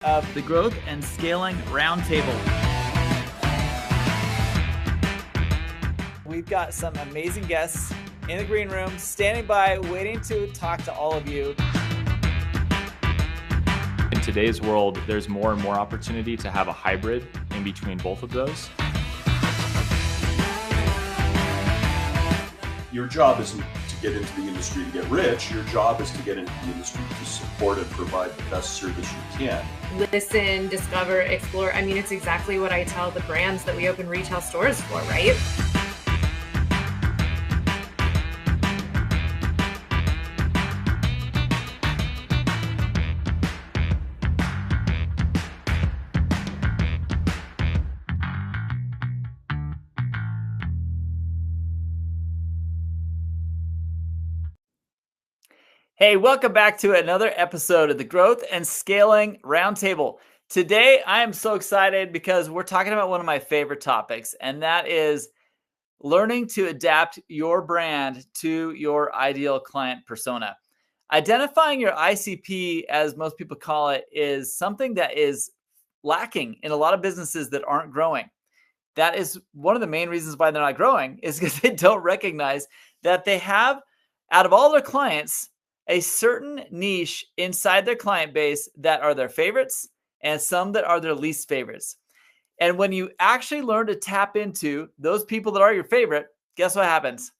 of the Growth and Scaling Roundtable. We've got some amazing guests in the green room, standing by, waiting to talk to all of you. In today's world, there's more and more opportunity to have a hybrid in between both of those. Your job isn't to get into the industry to get rich. Your job is to get into the industry to support and provide the best service you can. Listen, discover, explore. I mean, it's exactly what I tell the brands that we open retail stores for, right? Hey, welcome back to another episode of the Growth and Scaling Roundtable. Today, I am so excited because we're talking about one of my favorite topics, and that is learning to adapt your brand to your ideal client persona. Identifying your ICP, as most people call it, is something that is lacking in a lot of businesses that aren't growing. That is one of the main reasons why they're not growing, is because they don't recognize that they have, out of all their clients, a certain niche inside their client base that are their favorites and some that are their least favorites. And when you actually learn to tap into those people that are your favorite, guess what happens?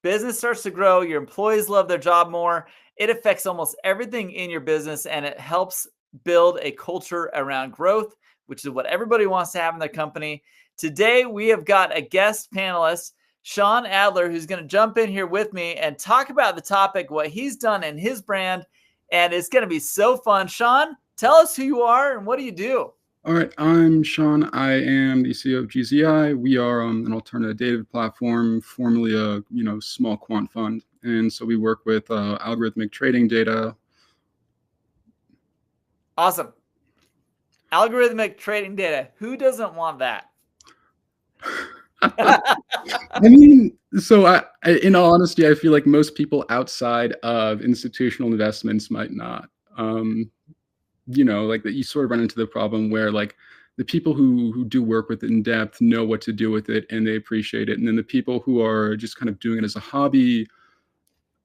Business starts to grow. Your employees love their job more. It affects almost everything in your business, and it helps build a culture around growth, which is what everybody wants to have in their company. Today, we have got a guest panelist, Sean Adler, who's going to jump in here with me and talk about the topic, what he's done in his brand, and it's going to be so fun. Sean, tell us who you are and what do you do? All right, I'm Sean. I am the CEO of GZI. We are an alternative data platform, formerly a small quant fund, and so we work with algorithmic trading data. Awesome. Algorithmic trading data. Who doesn't want that? I mean, so I, in all honesty, I feel like most people outside of institutional investments might not. Like that you sort of run into the problem where like the people who do work with it in depth know what to do with it and they appreciate it. And then the people who are just kind of doing it as a hobby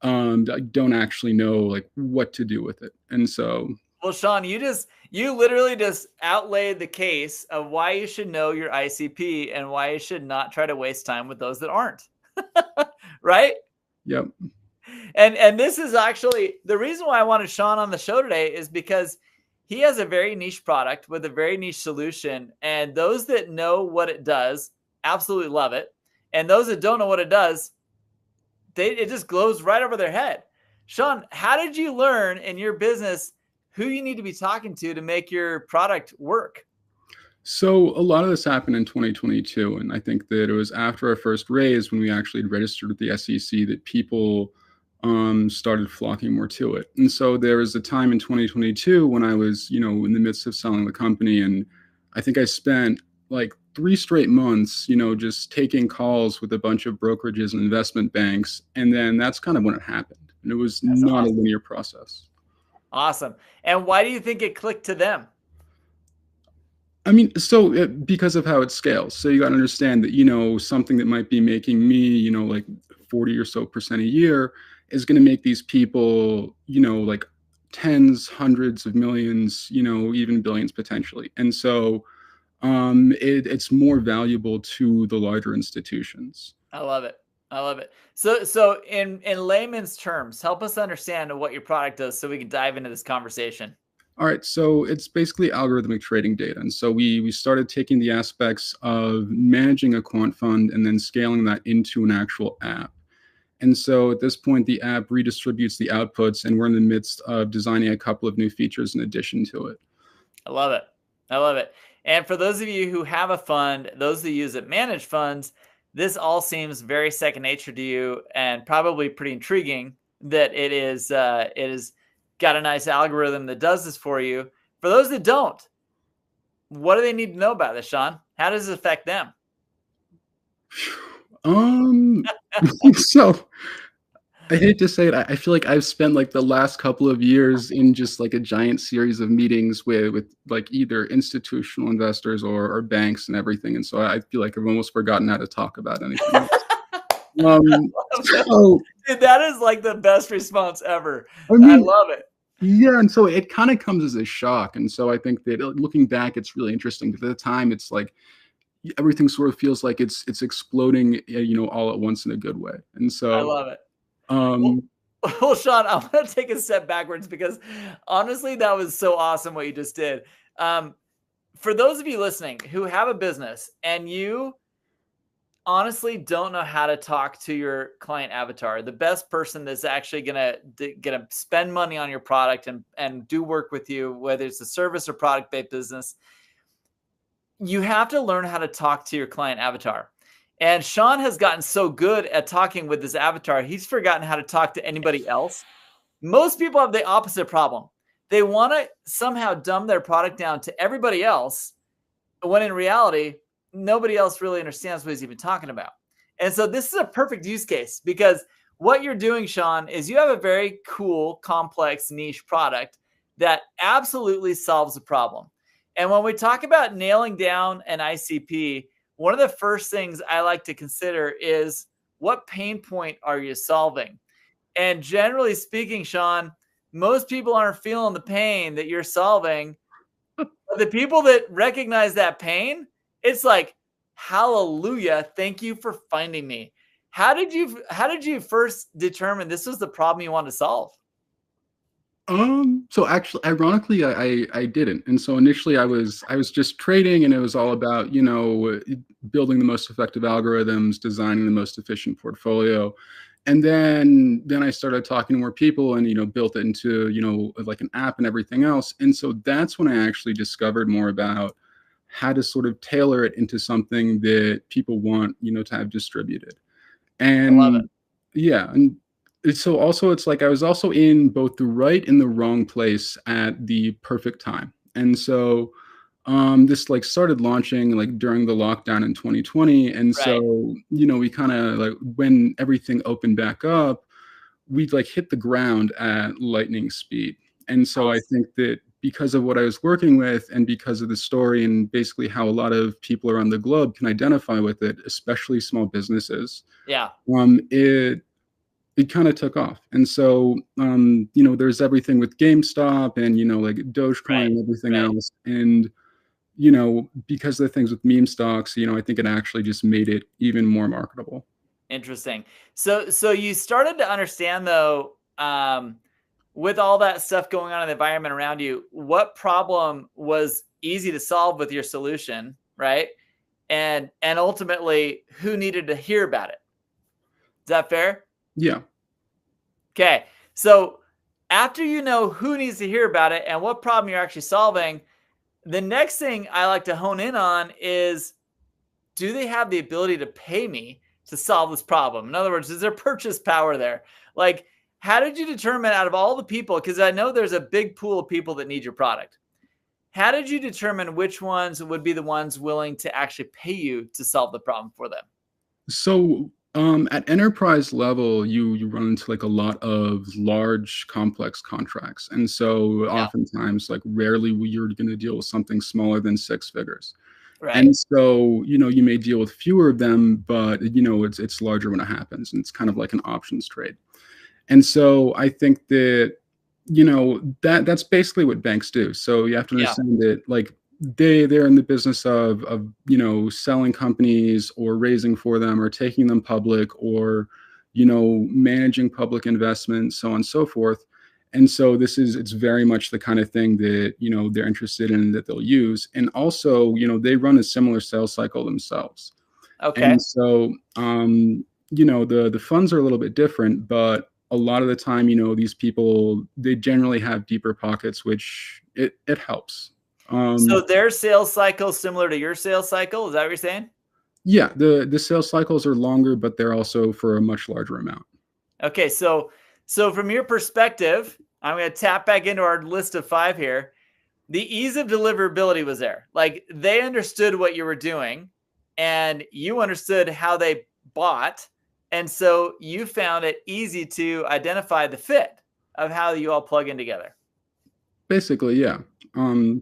don't actually know like what to do with it. And so, well, Sean, you literally just outlaid the case of why you should know your ICP and why you should not try to waste time with those that aren't. Right? Yep. And this is actually the reason why I wanted Sean on the show today, is because he has a very niche product with a very niche solution. And those that know what it does absolutely love it. And those that don't know what it does, it just glows right over their head. Sean, how did you learn in your business who you need to be talking to make your product work? So a lot of this happened in 2022. And I think that it was after our first raise, when we actually had registered with the SEC, that people started flocking more to it. And so there was a time in 2022 when I was, in the midst of selling the company. And I think I spent like 3 straight months, just taking calls with a bunch of brokerages and investment banks. And then that's kind of when it happened. And it was not a linear process. Awesome. And why do you think it clicked to them? I mean, so because of how it scales. So you got to understand that, something that might be making me, like 40 or so % a year is going to make these people, like tens, hundreds of millions, even billions potentially. And so it's more valuable to the larger institutions. I love it. So in layman's terms, help us understand what your product does so we can dive into this conversation. All right, so it's basically algorithmic trading data. And so we started taking the aspects of managing a quant fund and then scaling that into an actual app. And so at this point, the app redistributes the outputs, and we're in the midst of designing a couple of new features in addition to it. I love it. And for those of you who have a fund, those that use it manage funds, this all seems very second nature to you and probably pretty intriguing that it is got a nice algorithm that does this for you. For those that don't, what do they need to know about this, Sean? How does it affect them? So I hate to say it, I feel like I've spent like the last couple of years in just like a giant series of meetings with like either institutional investors or banks and everything, and so I feel like I've almost forgotten how to talk about anything else. So Dude, that is like the best response ever. I I mean, love it. yeah, and so it kind of comes as a shock, and so I think that looking back, it's really interesting. But at the time, it's like everything sort of feels like it's exploding, all at once in a good way, and I so love it. Well, um, well, Sean, I want to take a step backwards because honestly, that was so awesome what you just did. For those of you listening who have a business and you honestly don't know how to talk to your client avatar, the best person that's actually gonna spend money on your product and do work with you, whether it's a service or product-based business, you have to learn how to talk to your client avatar. And Sean has gotten so good at talking with his avatar, he's forgotten how to talk to anybody else. Most people have the opposite problem. They want to somehow dumb their product down to everybody else, when in reality, nobody else really understands what he's even talking about. And so this is a perfect use case because what you're doing, Sean, is you have a very cool, complex, niche product that absolutely solves a problem. And when we talk about nailing down an ICP, one of the first things I like to consider is what pain point are you solving? And generally speaking, Sean, most people aren't feeling the pain that you're solving. But the people that recognize that pain, it's like, hallelujah, thank you for finding me. How did you first determine this was the problem you wanted to solve? so actually, ironically, I didn't. And so initially I was just trading, and it was all about, building the most effective algorithms, designing the most efficient portfolio. And then I started talking to more people and, built it into, like an app and everything else. And so that's when I actually discovered more about how to sort of tailor it into something that people want, to have distributed. I love it. And yeah, and so also it's like I was also in both the right and the wrong place at the perfect time. And so this like started launching like during the lockdown in 2020. And Right. so, we kind of like when everything opened back up, we like hit the ground at lightning speed. And so I Awesome. think that because of what I was working with and because of the story and basically how a lot of people around the globe can identify with it, especially small businesses, Yeah. it kind of took off. And so, there's everything with GameStop and, like Dogecoin Right. and everything Right. else. And, because of the things with meme stocks, I think it actually just made it even more marketable. Interesting. So you started to understand though, with all that stuff going on in the environment around you, what problem was easy to solve with your solution, right? And ultimately, who needed to hear about it? Is that fair? Yeah. Okay. So after you know who needs to hear about it and what problem you're actually solving, the next thing I like to hone in on is, do they have the ability to pay me to solve this problem? In other words, is there purchase power there? Like, how did you determine out of all the people, because I know there's a big pool of people that need your product. How did you determine which ones would be the ones willing to actually pay you to solve the problem for them? So at enterprise level, you run into like a lot of large, complex contracts. And so Yeah. oftentimes, like rarely you're going to deal with something smaller than six figures. Right. And so, you may deal with fewer of them, but it's larger when it happens. And it's kind of like an options trade. And so I think that, that's basically what banks do. So you have to Yeah. understand that like they're in the business of selling companies or raising for them or taking them public or, managing public investments, so on and so forth. And so it's very much the kind of thing that, they're interested in, that they'll use. And also, they run a similar sales cycle themselves. Okay. And so, the funds are a little bit different, but a lot of the time, these people, they generally have deeper pockets, which it helps. So Um, their sales cycle is similar to your sales cycle. Is that what you're saying? yeah, the sales cycles are longer, but they're also for a much larger amount. Okay. So from your perspective, I'm going to tap back into our list of 5 here. The ease of deliverability was there. Like they understood what you were doing and you understood how they bought. And so you found it easy to identify the fit of how you all plug in together. Basically, yeah. Sean,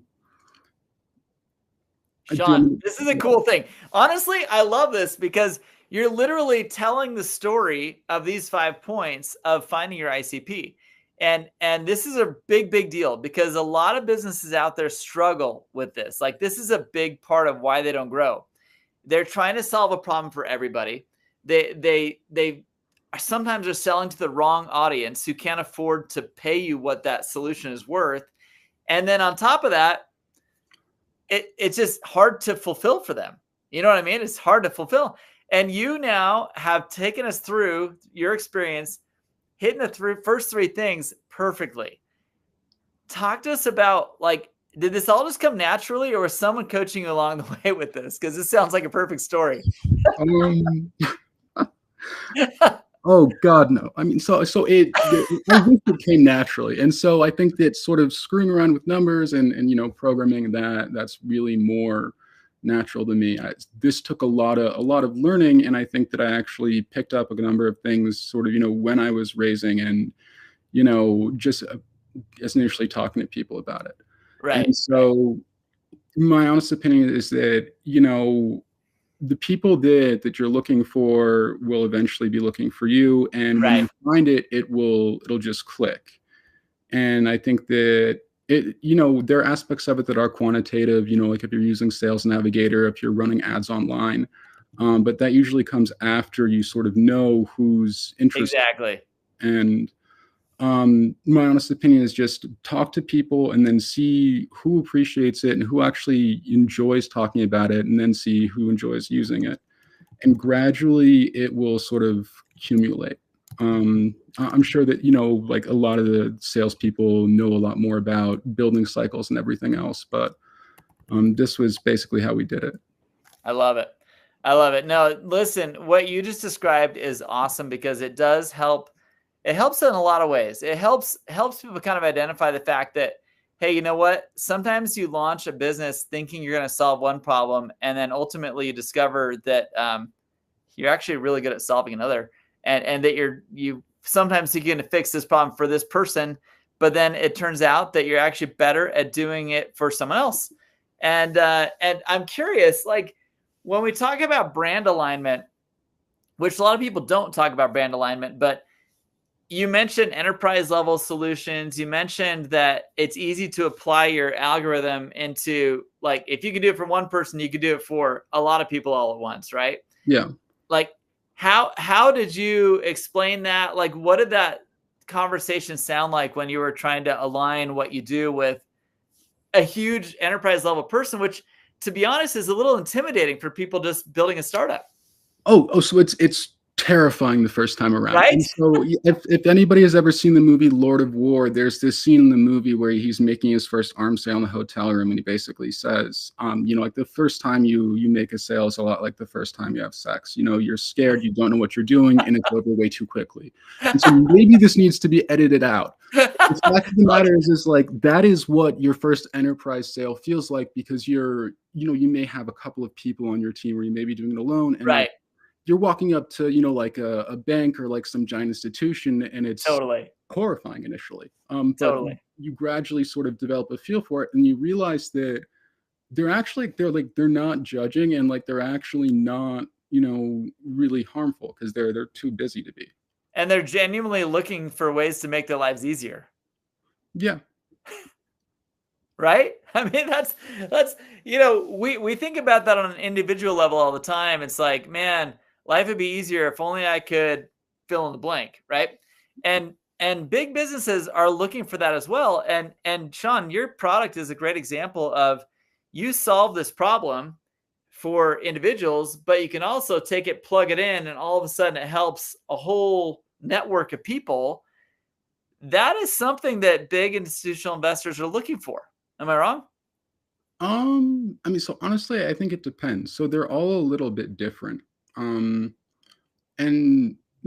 this is a cool thing. Honestly, I love this because you're literally telling the story of these 5 points of finding your ICP. And this is a big deal because a lot of businesses out there struggle with this. Like, this is a big part of why they don't grow. They're trying to solve a problem for everybody. They sometimes are selling to the wrong audience who can't afford to pay you what that solution is worth. And then on top of that, it's just hard to fulfill for them. You know what I mean? It's hard to fulfill. And you now have taken us through your experience, hitting the first 3 things perfectly. Talk to us about, like, did this all just come naturally, or was someone coaching you along the way with this? Because this sounds like a perfect story. Oh God, no. I mean, I wish it came naturally. And so I think that sort of screwing around with numbers and programming that's really more natural to me. This took a lot of learning, and I think that I actually picked up a number of things sort of when I was raising and just as initially talking to people about it. Right. And so my honest opinion is that the people that you're looking for will eventually be looking for you, and when you find it, it'll just click. And I think that there are aspects of it that are quantitative, like if you're using Sales Navigator, if you're running ads online, but that usually comes after you sort of know who's interested. Exactly. And my honest opinion is just talk to people and then see who appreciates it and who actually enjoys talking about it, and then see who enjoys using it. And gradually it will sort of accumulate. I'm sure that, like a lot of the salespeople know a lot more about building cycles and everything else, but this was basically how we did it. I love it. I love it. No, listen, what you just described is awesome because it does help. It helps in a lot of ways. It helps people kind of identify the fact that, hey, you know what? Sometimes you launch a business thinking you're going to solve one problem, and then ultimately you discover that you're actually really good at solving another, and that you sometimes think you're going to fix this problem for this person, but then it turns out that you're actually better at doing it for someone else. And I'm curious, like when we talk about brand alignment, which a lot of people don't talk about brand alignment, but you mentioned enterprise level solutions. You mentioned that it's easy to apply your algorithm into, like, if you could do it for one person, you could do it for a lot of people all at once, right? Yeah. Like, how did you explain that? Like, what did that conversation sound like when you were trying to align what you do with a huge enterprise level person, which, to be honest, is a little intimidating for people just building a startup? So it's terrifying the first time around. Right? And so if anybody has ever seen the movie Lord of War, there's this scene in the movie where he's making his first arm sale in the hotel room, and he basically says, like the first time you make a sale is a lot like the first time you have sex. You're scared, you don't know what you're doing, and it's over way too quickly. And so maybe this needs to be edited out. The fact of the matter is like that is what your first enterprise sale feels like, because you may have a couple of people on your team, or you may be doing it alone, and right. You're walking up to, like a bank or like some giant institution, and it's totally horrifying initially. Totally. But you gradually sort of develop a feel for it, and you realize that they're not judging, and like they're actually not, really harmful, because they're too busy to be. And they're genuinely looking for ways to make their lives easier. Yeah. Right? I mean, that's we think about that on an individual level all the time. It's like, man, life would be easier if only I could fill in the blank, right? And big businesses are looking for that as well. And Sean, your product is a great example of, you solve this problem for individuals, but you can also take it, plug it in, and all of a sudden it helps a whole network of people. That is something that big institutional investors are looking for. Am I wrong? I mean, so honestly, I think it depends. So they're all a little bit different. And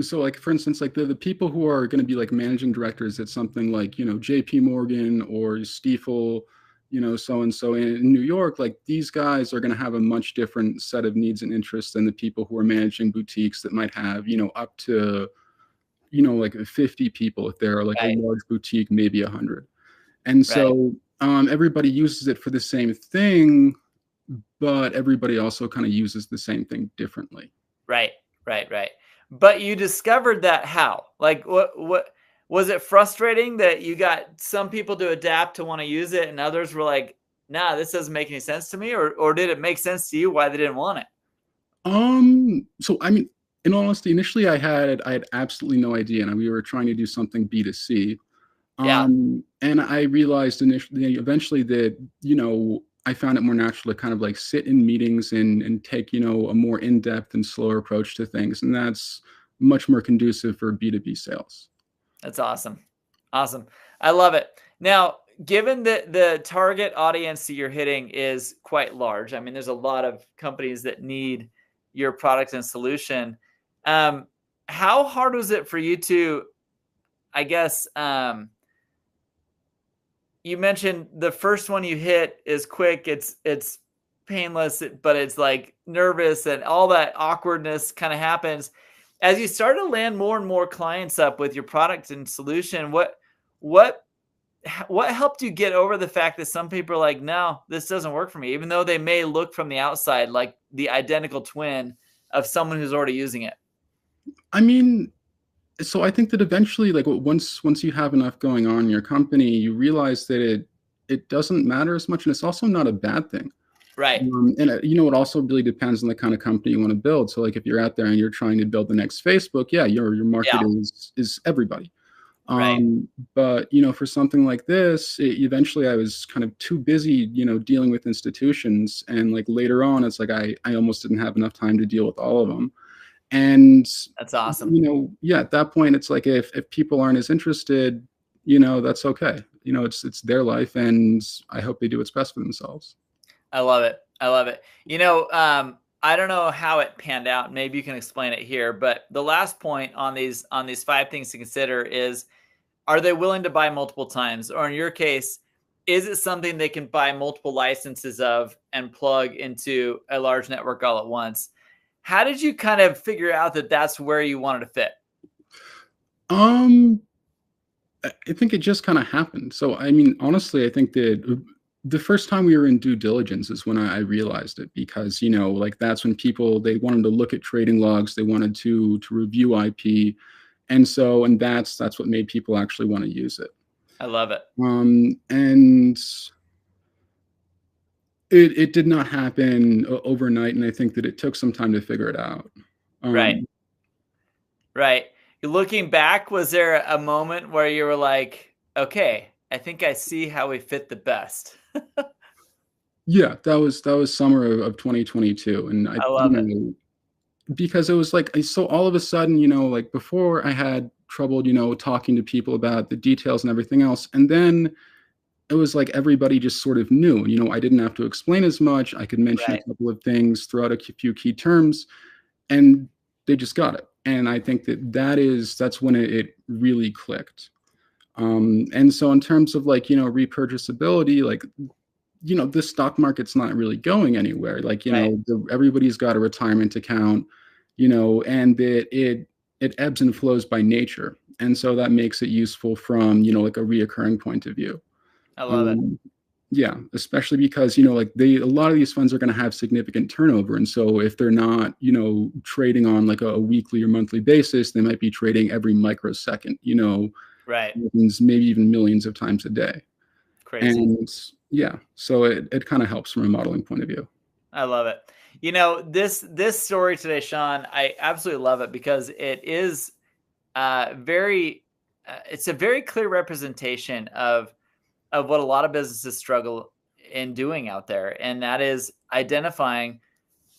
so, like, for instance, like the people who are going to be like managing directors at something like, JP Morgan or Stifel, so-and-so in New York, like these guys are going to have a much different set of needs and interests than the people who are managing boutiques that might have, up to, like 50 people. If they're like a Right. large boutique, maybe 100. And Right. so everybody uses it for the same thing, but everybody also kind of uses the same thing differently. Right. Right. Right. But you discovered that how? Like, what was it frustrating that you got some people to adapt to want to use it and others were like, nah, this doesn't make any sense to me? Or did it make sense to you why they didn't want it? So I mean, in all honesty, initially I had absolutely no idea, and we were trying to do something B2C. Yeah. And I realized eventually that, I found it more natural to kind of like sit in meetings and take, a more in-depth and slower approach to things. And that's much more conducive for B2B sales. That's awesome. Awesome. I love it. Now, given that the target audience that you're hitting is quite large, I mean, there's a lot of companies that need your product and solution. How hard was it for you to, I guess, you mentioned the first one you hit is quick. It's painless, but it's like nervous and all that awkwardness kind of happens. As you start to land more and more clients up with your product and solution, what helped you get over the fact that some people are like, no, this doesn't work for me, even though they may look from the outside like the identical twin of someone who's already using it? I mean, so I think that eventually, like once you have enough going on in your company, you realize that it doesn't matter as much, and it's also not a bad thing. Right. And it also really depends on the kind of company you want to build. So like if you're out there and you're trying to build the next Facebook, yeah, your market is everybody. Right. But for something like this, eventually I was kind of too busy, dealing with institutions, and like later on, it's like I almost didn't have enough time to deal with all of them. And That's awesome. yeah, at that point, it's like if people aren't as interested, that's okay. It's their life, and I hope they do what's best for themselves. I love it. I love it. I don't know how it panned out. Maybe you can explain it here, but the last point on these 5 things to consider is, are they willing to buy multiple times? Or in your case, is it something they can buy multiple licenses of and plug into a large network all at once? How did you kind of figure out that that's where you wanted to fit? I think it just kind of happened. So, I mean, honestly, I think that the first time we were in due diligence is when I realized it, because, like that's when they wanted to look at trading logs, they wanted to review IP. And that's what made people actually want to use it. I love it. And it did not happen overnight. And I think that it took some time to figure it out. Right. Right. Looking back, was there a moment where you were like, okay, I think I see how we fit the best? Yeah, that was summer of 2022. And I love it. Because it was like, so all of a sudden, like before I had trouble, talking to people about the details and everything else. And then it was like everybody just sort of knew, I didn't have to explain as much. I could mention a couple of things, throw out a few key terms, and they just got it. And I think that's when it really clicked. And so in terms of like, repurchasability, like, the stock market's not really going anywhere. Like, everybody's got a retirement account, and it ebbs and flows by nature. And so that makes it useful from, like a reoccurring point of view. I love it. Yeah, especially because, like a lot of these funds are going to have significant turnover. And so if they're not, trading on like a weekly or monthly basis, they might be trading every microsecond, Right. maybe even millions of times a day. Crazy. And yeah, so it kind of helps from a modeling point of view. I love it. This story today, Sean, I absolutely love it because it is it's a very clear representation of what a lot of businesses struggle in doing out there. And that is identifying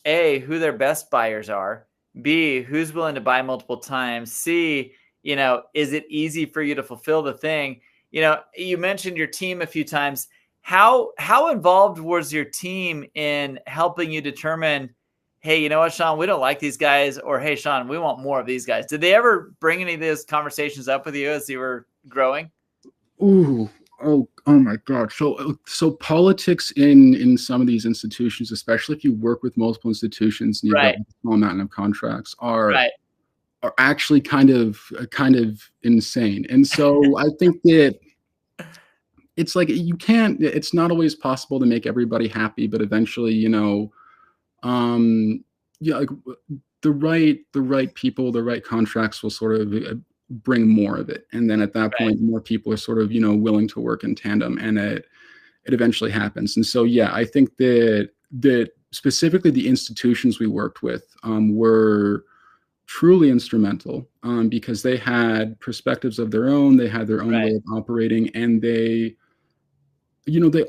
A, who their best buyers are, B, who's willing to buy multiple times, C, is it easy for you to fulfill the thing? You mentioned your team a few times. How involved was your team in helping you determine, hey, you know what, Sean, we don't like these guys, or hey, Sean, we want more of these guys? Did they ever bring any of those conversations up with you as you were growing? Ooh, Oh my God. So politics in some of these institutions, especially if you work with multiple institutions and you've got Right. a small amount of contracts, are Right. actually kind of insane. And so I think that it's like it's not always possible to make everybody happy, but eventually, um, yeah, like the right people, the right contracts will sort of bring more of it, and then at that Right. point, more people are sort of willing to work in tandem, and it eventually happens. And so, yeah, I think that specifically the institutions we worked with were truly instrumental because they had perspectives of their own, they had their own Right. way of operating, and they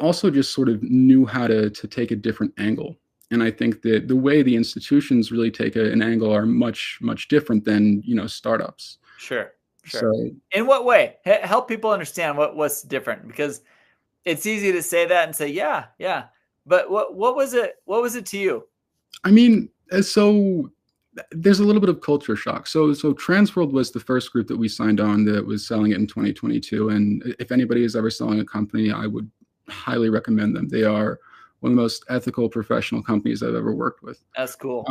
also just sort of knew how to take a different angle. And I think that the way the institutions really take an angle are much, much different than, startups. Sure. Sure. So, In what way? Help people understand what's different, because it's easy to say that and say, yeah, yeah. But what was it? What was it to you? I mean, so there's a little bit of culture shock. So Transworld was the first group that we signed on that was selling it in 2022. And if anybody is ever selling a company, I would highly recommend them. They are one of the most ethical professional companies I've ever worked with. That's cool.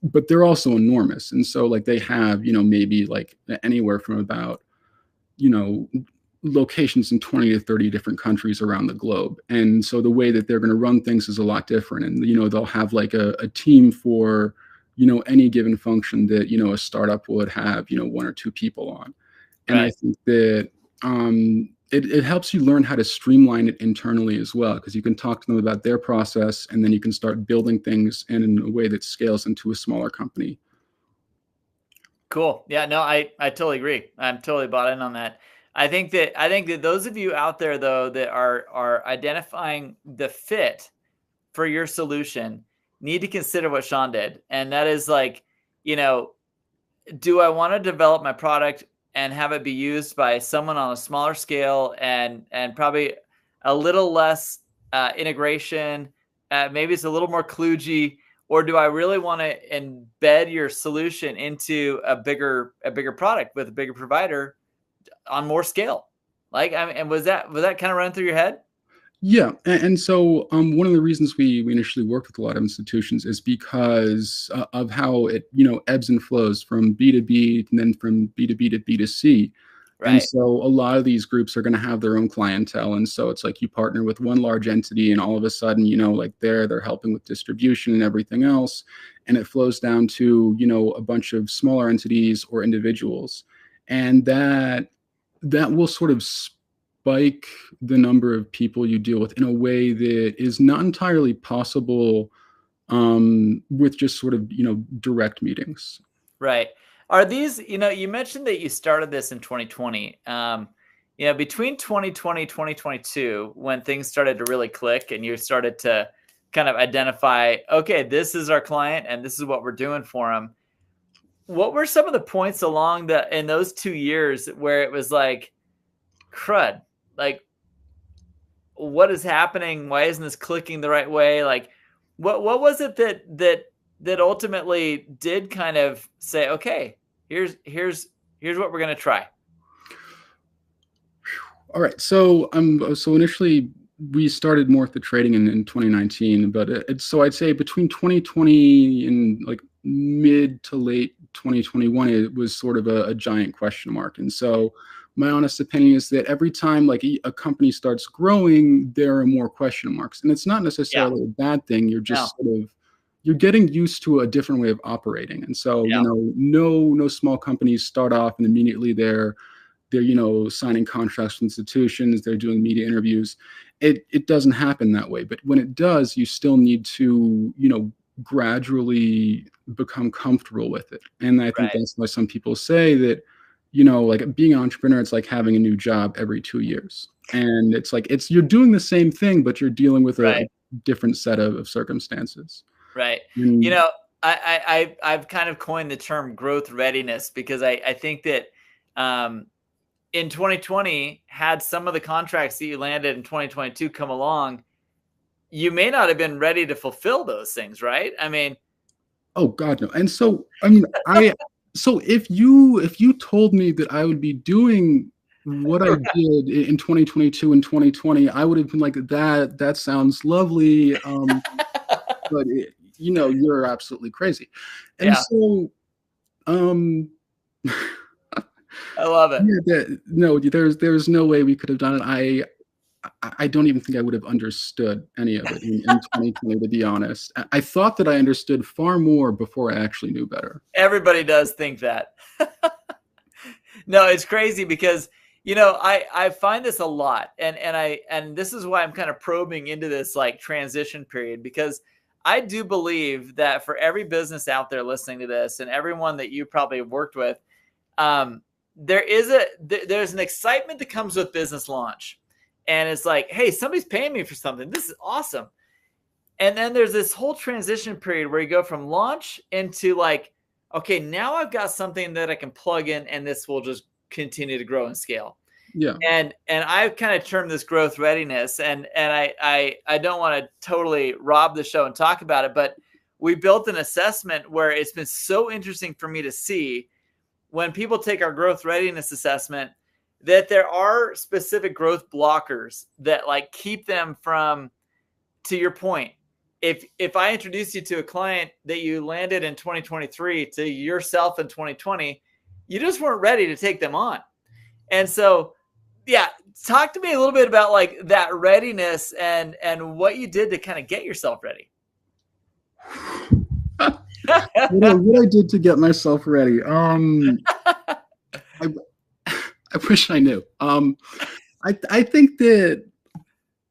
But they're also enormous. And so like they have, maybe like anywhere from about, you know, locations in 20 to 30 different countries around the globe. And so the way that they're going to run things is a lot different. And, they'll have like a team for, any given function that, a startup would have, one or two people on. And I Right. think that it helps you learn how to streamline it internally as well, because you can talk to them about their process and then you can start building things in a way that scales into a smaller company. Cool. Yeah, no, I totally agree. I'm totally bought in on that. I think that those of you out there though that are identifying the fit for your solution need to consider what Sean did. And that is like, you know, do I want to develop my product and have it be used by someone on a smaller scale and probably a little less integration? Maybe it's a little more kludgy, or do I really want to embed your solution into a bigger product with a bigger provider on more scale? Like, I mean, and was that kind of running through your head? Yeah, and so one of the reasons we initially worked with a lot of institutions is because of how it ebbs and flows from B2B and then from B2B to B2C. And Right. so a lot of these groups are going to have their own clientele, and so it's like you partner with one large entity, and all of a sudden, like they're helping with distribution and everything else, and it flows down to a bunch of smaller entities or individuals, and that will sort of spike the number of people you deal with in a way that is not entirely possible with just sort of direct meetings. Right. Are these, you mentioned that you started this in 2020. Between 2020, 2022, when things started to really click and you started to kind of identify, okay, this is our client and this is what we're doing for them. What were some of the points in those 2 years where it was like, crud, like, what is happening? Why isn't this clicking the right way? Like, what was it that ultimately did kind of say, okay, here's what we're gonna try? All right. So initially we started more with the trading in 2019, but so I'd say between 2020 and like mid to late 2021, it was sort of a giant question mark. And so my honest opinion is that every time like a company starts growing, there are more question marks, and it's not Yeah. necessarily a bad thing. You're No. just sort of you're getting used to a different way of operating. And so, Yeah. no small companies start off and immediately they're signing contracts with institutions, they're doing media interviews. It doesn't happen that way. But when it does, you still need to, gradually become comfortable with it. And I think Right. that's why some people say that, like being an entrepreneur, it's like having a new job every 2 years. And it's like you're doing the same thing, but you're dealing with a Right. different set of circumstances. Right. You And know, I've kind of coined the term growth readiness, because I think that in 2020, had some of the contracts that you landed in 2022 come along, you may not have been ready to fulfill those things, right? I mean, oh God, no. And so, I mean, so if you told me that I would be doing what I did in 2022 and 2020, I would have been like, that sounds lovely. But you're absolutely crazy. And Yeah, so, I love it. yeah, no, there's no way we could have done it. I don't even think I would have understood any of it in 2020, to be honest. I thought that I understood far more before I actually knew better. Everybody does think that. No, it's crazy because I find this a lot, and this is why I'm kind of probing into this like transition period, because I do believe that for every business out there listening to this and everyone that you probably have worked with, there's an excitement that comes with business launch, and it's like, hey, somebody's paying me for something. This is awesome. And then there's this whole transition period where you go from launch into like, okay, now I've got something that I can plug in, and this will just continue to grow and scale. Yeah. And I've kind of termed this growth readiness, and I don't want to totally rob the show and talk about it, but we built an assessment where it's been so interesting for me to see when people take our growth readiness assessment that there are specific growth blockers that like keep them from, to your point, if I introduce you to a client that you landed in 2023 to yourself in 2020, you just weren't ready to take them on. And so, yeah, talk to me a little bit about like that readiness and what you did to kind of get yourself ready. What I did to get myself ready. I wish I knew. I think that,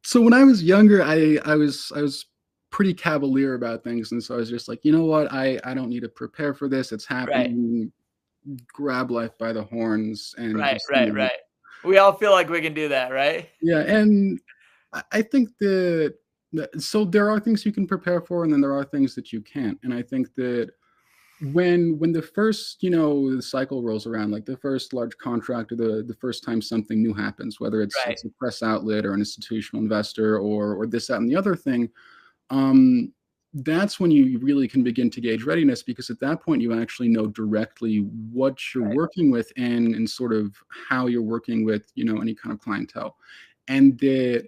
so when I was younger, I was pretty cavalier about things, and so I was just like, you know what, I don't need to prepare for this. It's happening. Right. Grab life by the horns and right. We all feel like we can do that, right? Yeah, and I think that so there are things you can prepare for, and then there are things that you can't. And I think that when the first the cycle rolls around, like the first large contract or the first time something new happens, whether it's a press outlet or an institutional investor or this, that, and the other thing, that's when you really can begin to gauge readiness, because at that point you actually know directly what you're working with and sort of how you're working with any kind of clientele. And that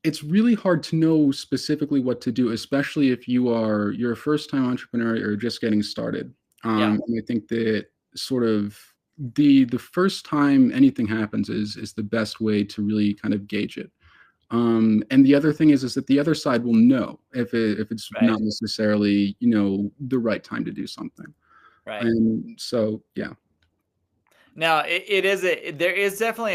it's really hard to know specifically what to do, especially if you're a first-time entrepreneur or just getting started. And I think that sort of the first time anything happens is the best way to really kind of gauge it. And the other thing is that the other side will know if it's not necessarily the right time to do something. Right. And so Now there is definitely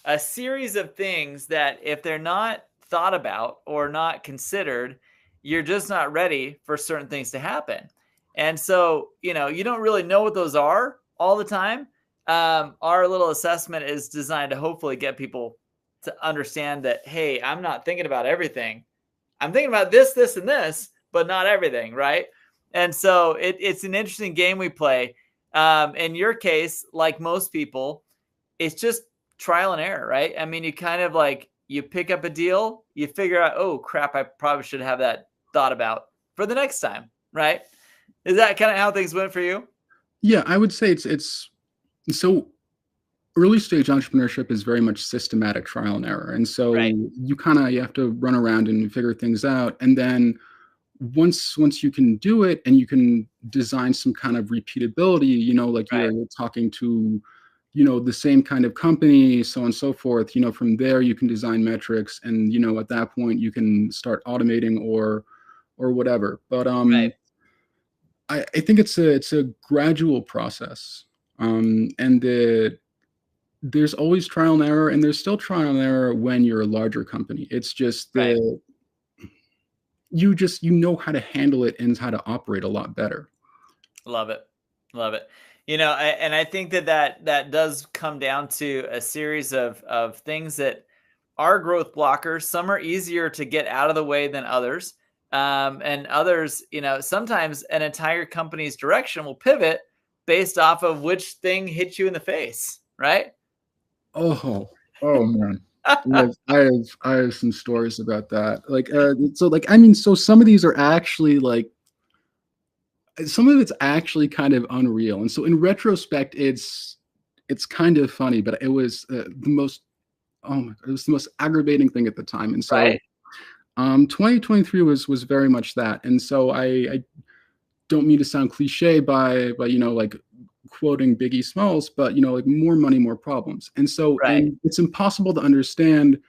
a series of things that if they're not thought about or not considered, you're just not ready for certain things to happen. And so you don't really know what those are all the time. Our little assessment is designed to hopefully get people to understand that, hey, I'm not thinking about everything. I'm thinking about this, this, and this, but not everything, right? And so it's an interesting game we play. In your case, like most people, it's just trial and error, right? I mean, you kind of like, you pick up a deal, you figure out, oh, crap, I probably should have that thought about for the next time, right? Is that kind of how things went for you? Yeah, I would say it's so early stage entrepreneurship is very much systematic trial and error. And so you have to run around and figure things out. And then once you can do it and you can design some kind of repeatability, like you're talking to, the same kind of company, so on and so forth, from there you can design metrics and, at that point you can start automating or whatever. But I think it's a gradual process. And there's always trial and error, and there's still trial and error when you're a larger company. It's just you know how to handle it and how to operate a lot better. Love it. And I think that does come down to a series of things that are growth blockers. Some are easier to get out of the way than others. And others, sometimes an entire company's direction will pivot based off of which thing hit you in the face, right? Oh man. I have some stories about that. So some of these are actually some of it's actually kind of unreal. And so in retrospect, it's it's kind of funny, but it was the most, oh my God, it was the most aggravating thing at the time. And so Right. 2023 was very much that. And so I don't mean to sound cliche by like quoting Biggie Smalls, but like more money, more problems. And so Right. and it's impossible to understand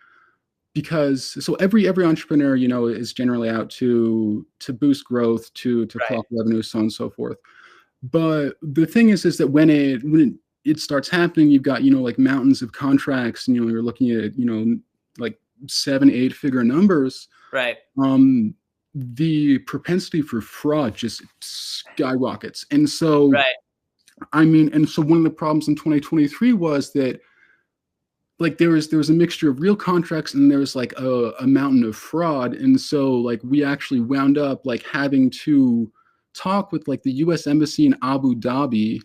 because so every entrepreneur is generally out to boost growth, to Right. clock revenue, so on and so forth. But the thing is that when it starts happening, you've got like mountains of contracts, and you're looking at like 7-8 figure numbers. Right. The propensity for fraud just skyrockets. And so Right. and so one of the problems in 2023 was that like there was a mixture of real contracts, and there was like a mountain of fraud. And so like we actually wound up like having to talk with like the US embassy in Abu Dhabi,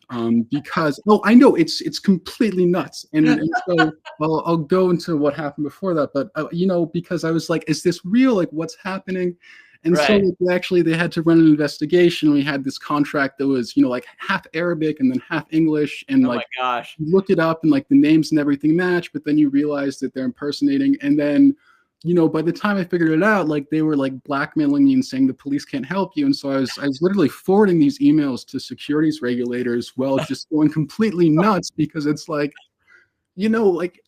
because I know it's completely nuts. And so I'll go into what happened before that, but because I was like, is this real? Like, what's happening? And so Right. like, actually they had to run an investigation. We had this contract that was like half Arabic and then half English, and Oh my like gosh. you look it up and like the names and everything match, but then you realize that they're impersonating. And then by the time I figured it out, like they were like blackmailing me and saying the police can't help you. And so I was literally forwarding these emails to securities regulators while just going completely nuts, because it's like, like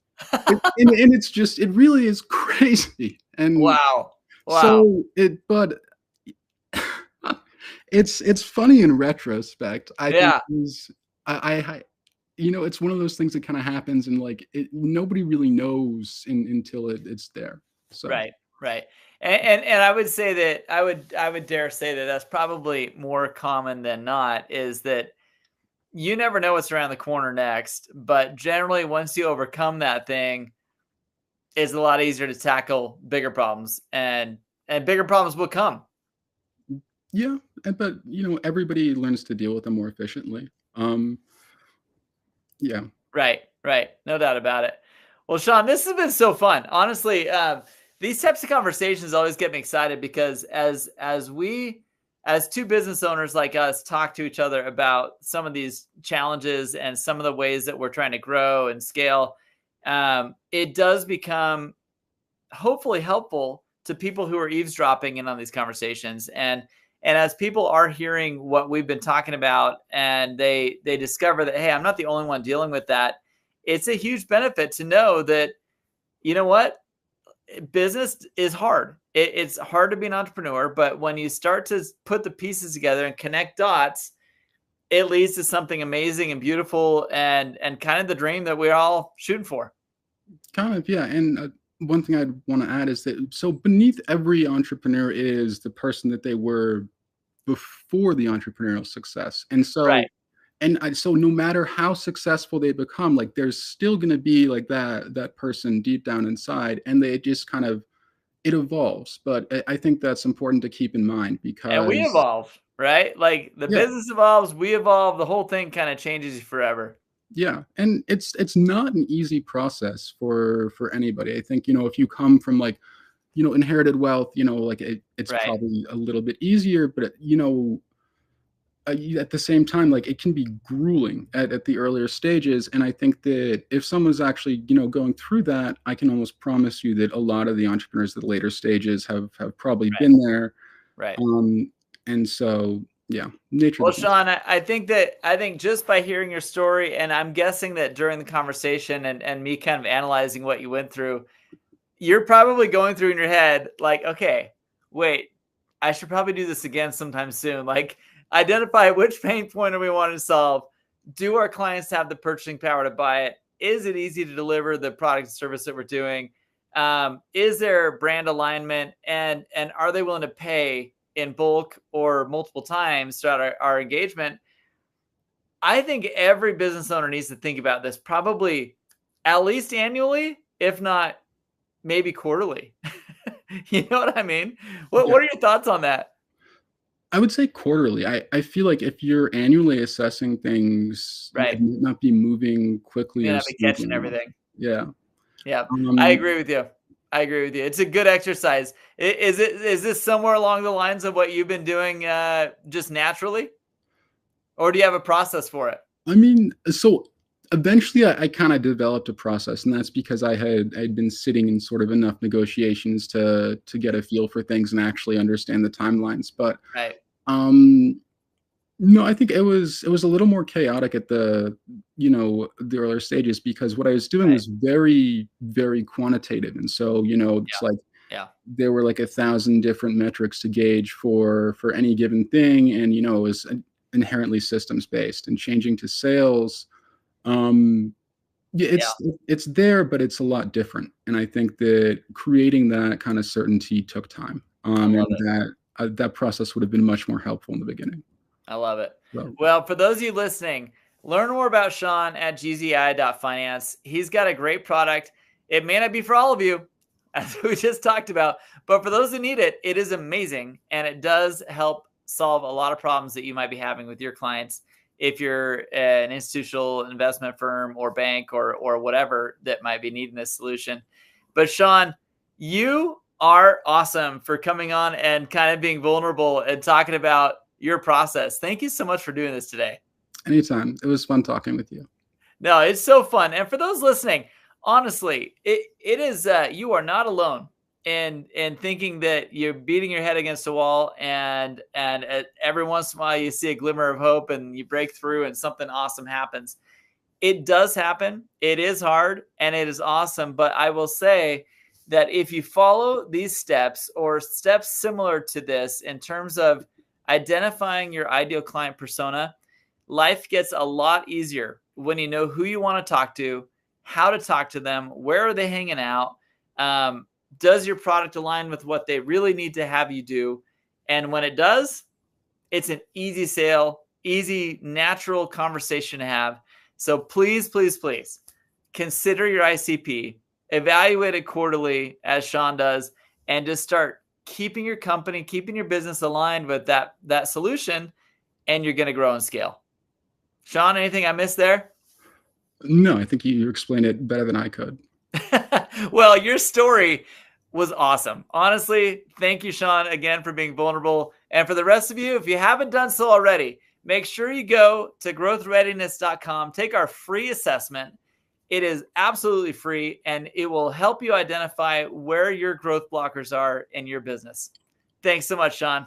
and it's just, it really is crazy. And Wow. Wow. so but it's funny in retrospect. I think Yeah. I it's one of those things that kind of happens, and like nobody really knows until it's there. So Right. Right. And I would say that I would dare say that that's probably more common than not, is that you never know what's around the corner next, but generally once you overcome that thing, it's a lot easier to tackle bigger problems, and bigger problems will come. yeah, but everybody learns to deal with them more efficiently. Yeah. Right, right. No doubt about it. Well, Sean, this has been so fun. Honestly, these types of conversations always get me excited, because as two business owners like us talk to each other about some of these challenges and some of the ways that we're trying to grow and scale, it does become hopefully helpful to people who are eavesdropping in on these conversations. And as people are hearing what we've been talking about, and they discover that, hey, I'm not the only one dealing with that, it's a huge benefit to know that, you know what, business is hard. It's hard to be an entrepreneur, but when you start to put the pieces together and connect dots, it leads to something amazing and beautiful, and kind of the dream that we're all shooting for. Kind of, yeah. And one thing I'd want to add is that so beneath every entrepreneur is the person that they were before the entrepreneurial success. And so Right. so no matter how successful they become, like there's still going to be like that person deep down inside, and they just kind of, it evolves. But I think that's important to keep in mind, And we because evolve, right? Like the yeah, business evolves, we evolve, the whole thing kind of changes forever. yeah. And it's not an easy process for anybody. I think if you come from like inherited wealth, like it's Right. probably a little bit easier, but at the same time, like it can be grueling at the earlier stages. And I think that if someone's actually going through that, I can almost promise you that a lot of the entrepreneurs at the later stages have probably Right. been there. Right. And so yeah, nature Well, of the beast. Sean, I think just by hearing your story, and I'm guessing that during the conversation and me kind of analyzing what you went through, you're probably going through in your head, like, okay, wait, I should probably do this again sometime soon. Like, identify which pain point are we wanting to solve? Do our clients have the purchasing power to buy it? Is it easy to deliver the product and service that we're doing? Is there brand alignment? And are they willing to pay in bulk or multiple times throughout our engagement? I think every business owner needs to think about this, probably at least annually, if not maybe quarterly. You know what I mean? What Yeah. are your thoughts on that? I would say quarterly. I feel like if you're annually assessing things, Right. it might not be moving quickly You're or gonna be catching smoothly enough. everything. Yeah. Yeah, I Um, agree with you. I agree with you. It's a good exercise. Is this somewhere along the lines of what you've been doing just naturally? Or do you have a process for it? I mean, so Eventually, I kind of developed a process, and that's because I'd been sitting in sort of enough negotiations to get a feel for things and actually understand the timelines. But Right. um, no, I think it was a little more chaotic at the earlier stages, because what I was doing Right. was very, very quantitative. And so, it's Yeah. like Yeah. there were like 1,000 different metrics to gauge for any given thing. And, it was inherently systems based. And changing to sales, um, yeah, Yeah. it's there, but it's a lot different. And I think that creating that kind of certainty took time. I And love it. that process would have been much more helpful in the beginning. I love it. So, Well, for those of you listening, learn more about Sean at gzi.finance. He's got a great product. It may not be for all of you, as we just talked about, but for those who need it, it is amazing. And it does help solve a lot of problems that you might be having with your clients if you're an institutional investment firm or bank or whatever that might be needing this solution. But Sean, you are awesome for coming on and kind of being vulnerable and talking about your process. Thank you so much for doing this today. anytime. It was fun talking with you. No, it's so fun. And for those listening, honestly, it is you are not alone in thinking that you're beating your head against a wall and every once in a while you see a glimmer of hope and you break through and something awesome happens. It does happen. It is hard and it is awesome. But I will say that if you follow these steps or steps similar to this in terms of identifying your ideal client persona, life gets a lot easier when you know who you want to talk to, how to talk to them, where are they hanging out, does your product align with what they really need to have you do? And when it does, it's an easy sale, easy, natural conversation to have. So please, please, please consider your ICP, evaluate it quarterly as Sean does, and just start keeping your company, keeping your business aligned with that solution, and you're going to grow and scale. Sean, anything I missed there? No, I think you explained it better than I could. Well, your story was awesome. Honestly, thank you, Sean, again for being vulnerable. And for the rest of you, if you haven't done so already, make sure you go to growthreadiness.com, take our free assessment. It is absolutely free, and it will help you identify where your growth blockers are in your business. Thanks so much, Sean.